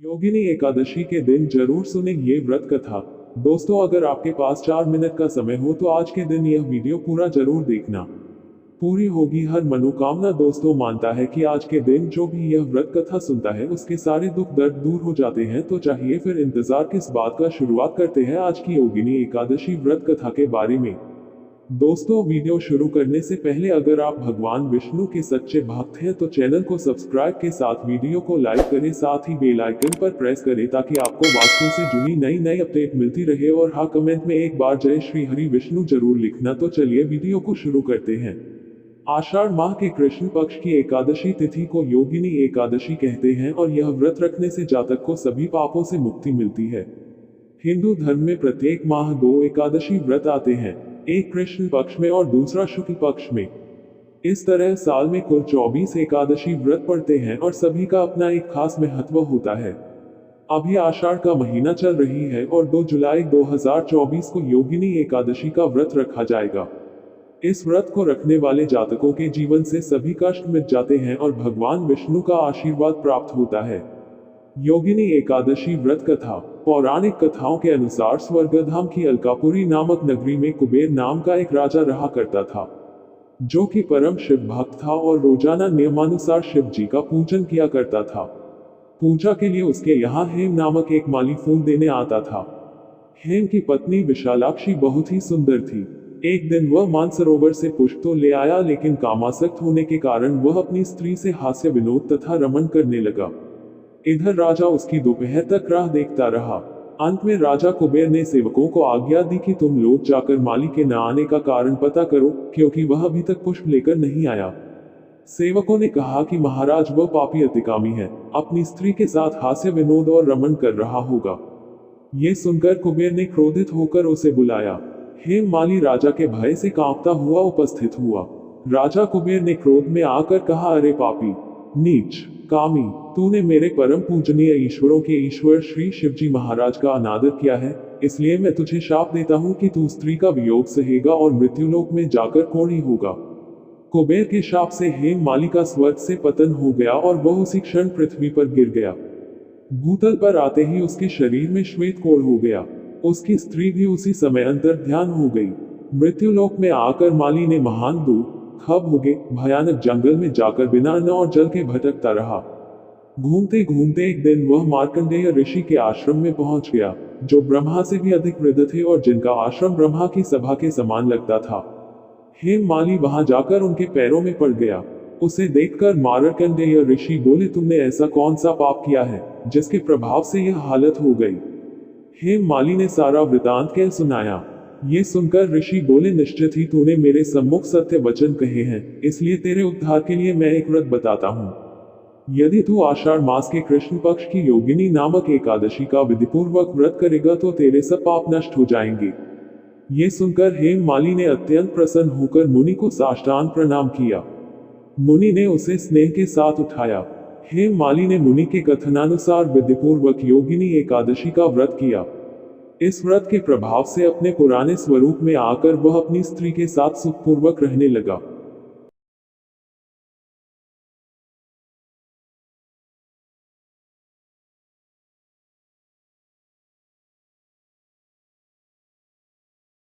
योगिनी एकादशी के दिन जरूर सुने ये व्रत कथा। दोस्तों, अगर आपके पास 4 मिनट का समय हो तो आज के दिन यह वीडियो पूरा जरूर देखना। पूरी होगी हर मनोकामना। दोस्तों, मानता है कि आज के दिन जो भी यह व्रत कथा सुनता है उसके सारे दुख दर्द दूर हो जाते हैं। तो चाहिए फिर इंतजार किस बात का, शुरुआत करते हैं आज की योगिनी एकादशी व्रत कथा के बारे में। दोस्तों, वीडियो शुरू करने से पहले अगर आप भगवान विष्णु के सच्चे भक्त हैं तो चैनल को सब्सक्राइब के साथ वीडियो को लाइक करें, साथ ही बेल आइकन पर प्रेस करें ताकि आपको वास्तु से जुड़ी नई नई अपडेट मिलती रहे। और हाँ, कमेंट में एक बार जय श्री हरि विष्णु जरूर लिखना। तो चलिए वीडियो को शुरू करते हैं। आषाढ़ माह के कृष्ण पक्ष की एकादशी तिथि को योगिनी एकादशी कहते हैं और यह व्रत रखने से जातक को सभी पापों से मुक्ति मिलती है। हिंदू धर्म में प्रत्येक माह 2 एकादशी व्रत आते हैं, एक कृष्ण पक्ष में और दूसरा शुक्ल पक्ष में। इस तरह साल में कुल 24 एकादशी व्रत पड़ते हैं और सभी का अपना एक खास महत्व होता है। अभी आषाढ़ का महीना चल रही है और 2 जुलाई 2024 को योगिनी एकादशी का व्रत रखा जाएगा। इस व्रत को रखने वाले जातकों के जीवन से सभी कष्ट मिट जाते हैं और भगवान विष्णु का आशीर्वाद प्राप्त होता है। योगिनी एकादशी व्रत कथा। पौराणिक कथाओं के अनुसार स्वर्गधाम की अलकापुरी नामक नगरी में कुबेर नाम का एक राजा रहा करता था, जो कि परम शिव भक्त था और रोजाना नियमानुसार शिव जी का पूजन किया करता था। पूजा के लिए उसके यहाँ हेम नामक एक माली फूल देने आता था। हेम की पत्नी विशालाक्षी बहुत ही सुंदर थी। एक दिन वह मानसरोवर से पुष्प तो ले आया, लेकिन कामासक्त होने के कारण वह अपनी स्त्री से हास्य विनोद तथा रमण करने लगा। इधर राजा उसकी दोपहर तक राह देखता रहा। अंत में राजा कुबेर ने सेवकों को आज्ञा दी कि तुम लोग जाकर माली के न आने का कारण पता करो, क्योंकि वह अभी तक पुष्प लेकर नहीं आया। सेवकों ने कहा कि महाराज, वह पापी अतिकामी है, अपनी स्त्री के साथ हास्य विनोद और रमण कर रहा होगा। ये सुनकर कुबेर ने क्रोधित होकर उसे बुलाया। हेम माली राजा के भय से कांपता हुआ उपस्थित हुआ। राजा कुबेर ने क्रोध में आकर कहा, अरे पापी, नीच, कामी, तूने मेरे परम पूजनीय ईश्वरों के ईश्वर श्री शिवजी महाराज का अनादर किया है, इसलिए मैं तुझे शाप देता हूँ कि तू स्त्री का वियोग सहेगा और मृत्युलोक में जाकर कोढ़ी होगा। कुबेर के शाप से हेम माली का स्वर्ग से पतन हो गया और वह उसी क्षण पृथ्वी पर गिर गया। भूतल पर आते ही उसके शरीर में श्वेत कोढ़ हो गया। उसकी स्त्री भी उसी समय अंतर ध्यान हो गई। मृत्युलोक में आकर माली ने महान दुख, खब भयानक जंगल में जाकर बिना अन्न और जल के भटकता रहा। घूमते घूमते एक दिन वह मार्कंडेय ऋषि के आश्रम में पहुंच गया, जो ब्रह्मा से भी अधिक वृद्ध थे और जिनका आश्रम ब्रह्मा की सभा के समान लगता था। हेम माली वहां जाकर उनके पैरों में पड़ गया। उसे देखकर मार्कंडेय ऋषि बोले, तुमने ऐसा कौन सा पाप किया है जिसके प्रभाव से यह हालत हो गई। हेम माली ने सारा वृतांत कह सुनाया। ये सुनकर ऋषि बोले, निश्चित ही तूने मेरे सम्मुख सत्य वचन कहे हैं, इसलिए तेरे उद्धार के लिए मैं एक व्रत बताता हूँ। यदि तू आषाढ़ मास के कृष्ण पक्ष की योगिनी नामक एकादशी का विधिपूर्वक व्रत करेगा तो तेरे सब पाप नष्ट हो जाएंगे। ये सुनकर हेम माली ने अत्यंत प्रसन्न होकर मुनि को साष्टांग प्रणाम किया। मुनि ने उसे स्नेह के साथ उठाया। हेम माली ने मुनि के कथनानुसार विधिपूर्वक योगिनी एकादशी का व्रत किया। इस व्रत के प्रभाव से अपने पुराने स्वरूप में आकर वह अपनी स्त्री के साथ सुखपूर्वक रहने लगा।